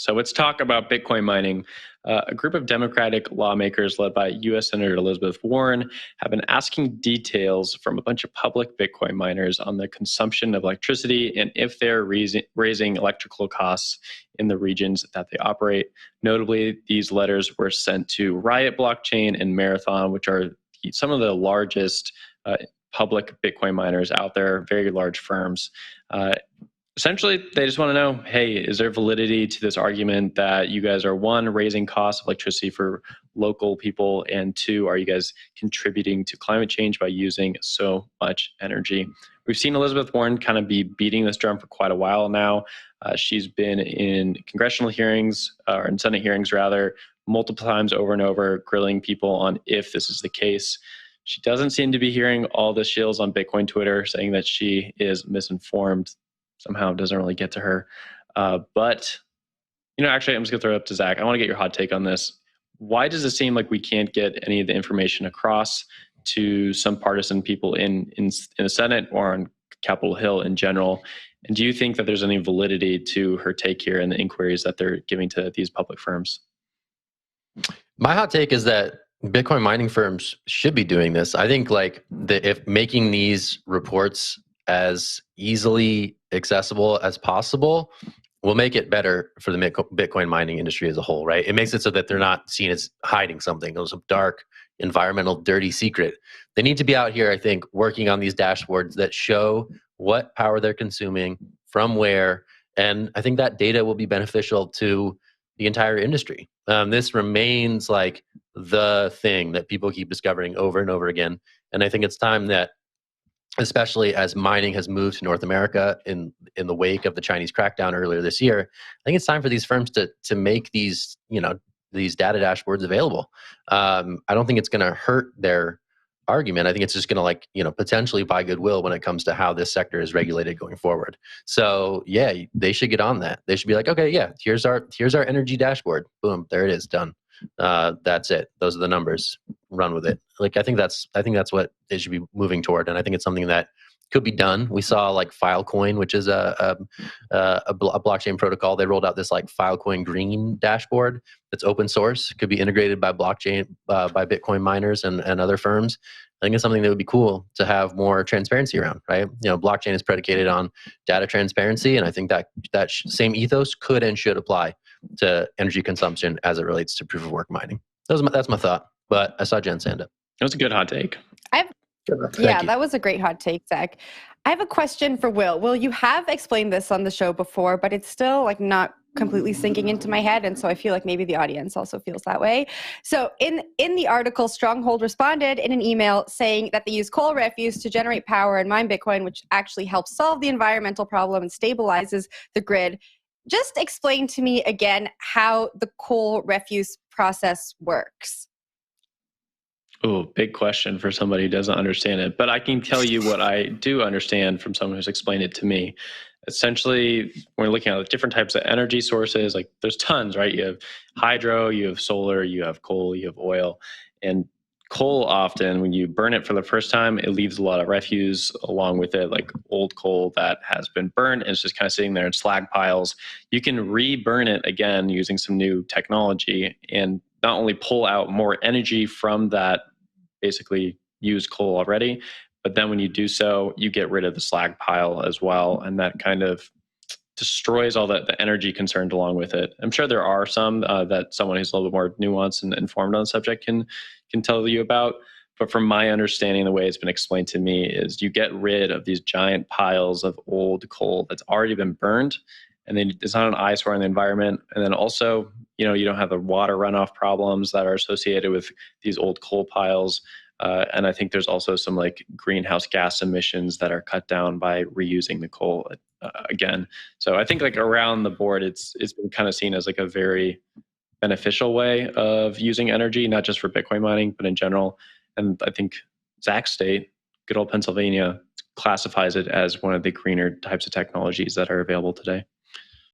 So let's talk about Bitcoin mining. A group of Democratic lawmakers led by U.S. Senator Elizabeth Warren have been asking details from a bunch of public Bitcoin miners on the consumption of electricity and if they're raising electrical costs in the regions that they operate. Notably, these letters were sent to Riot blockchain and Marathon, which are some of the largest public Bitcoin miners out there, very large firms. Essentially, they just want to know, hey, is there validity to this argument that you guys are, one, raising costs of electricity for local people, and two, are you guys contributing to climate change by using so much energy? We've seen Elizabeth Warren kind of be beating this drum for quite a while now. She's been in congressional hearings, or in Senate hearings rather, multiple times over and over, grilling people on if this is the case. She doesn't seem to be hearing all the shills on Bitcoin Twitter saying that she is misinformed. Somehow it doesn't really get to her. But, actually, I'm just going to throw it up to Zach. I want to get your hot take on this. Why does it seem like we can't get any of the information across to some partisan people in the Senate or on Capitol Hill in general? And do you think that there's any validity to her take here and the inquiries that they're giving to these public firms? My hot take is that Bitcoin mining firms should be doing this. I think if making these reports as easily accessible as possible will make it better for the Bitcoin mining industry as a whole, right? It makes it so that they're not seen as hiding something. It was a dark, environmental, dirty secret. They need to be out here, I think, working on these dashboards that show what power they're consuming, from where, and I think that data will be beneficial to the entire industry. This remains like the thing that people keep discovering over and over again. And I think it's time that, especially as mining has moved to North America in the wake of the Chinese crackdown earlier this year, I think it's time for these firms to make these these data dashboards available. I don't think it's going to hurt their argument. I think it's just going to potentially buy goodwill when it comes to how this sector is regulated going forward. So yeah, they should get on that. They should be like, okay, yeah, here's our energy dashboard. Boom, there it is, done. That's it. Those are the numbers. Run with it. I think that's what they should be moving toward, and I think it's something that could be done. We saw Filecoin, which is a blockchain protocol. They rolled out this Filecoin Green dashboard that's open source, could be integrated by blockchain by Bitcoin miners and other firms. I think it's something that would be cool to have more transparency around, right? Blockchain is predicated on data transparency, and I think that same ethos could and should apply to energy consumption as it relates to proof of work mining. That's my thought. But I saw Jen's hand up. That was a good hot take. That was a great hot take, Zach. I have a question for Will. Will, you have explained this on the show before, but it's still not completely sinking into my head, and so I feel like maybe the audience also feels that way. So in the article, Stronghold responded in an email saying that they use coal refuse to generate power and mine Bitcoin, which actually helps solve the environmental problem and stabilizes the grid. Just explain to me again how the coal refuse process works. Oh, big question for somebody who doesn't understand it. But I can tell you what I do understand from someone who's explained it to me. Essentially, when we're looking at different types of energy sources, there's tons, right? You have hydro, you have solar, you have coal, you have oil. And coal often, when you burn it for the first time, it leaves a lot of refuse along with it, like old coal that has been burned and it's just kind of sitting there in slag piles. You can re-burn it again using some new technology and not only pull out more energy from that basically used coal already, but then when you do so, you get rid of the slag pile as well, and that kind of destroys all the energy concerned along with it. I'm sure there are some that someone who's a little bit more nuanced and informed on the subject can tell you about, but from my understanding, the way it's been explained to me is you get rid of these giant piles of old coal that's already been burned, and then it's not an eyesore in the environment, and then also you don't have the water runoff problems that are associated with these old coal piles. And I think there's also some greenhouse gas emissions that are cut down by reusing the coal again. So I think around the board, it's been kind of seen as a very beneficial way of using energy, not just for Bitcoin mining, but in general. And I think Zach's state, good old Pennsylvania, classifies it as one of the greener types of technologies that are available today.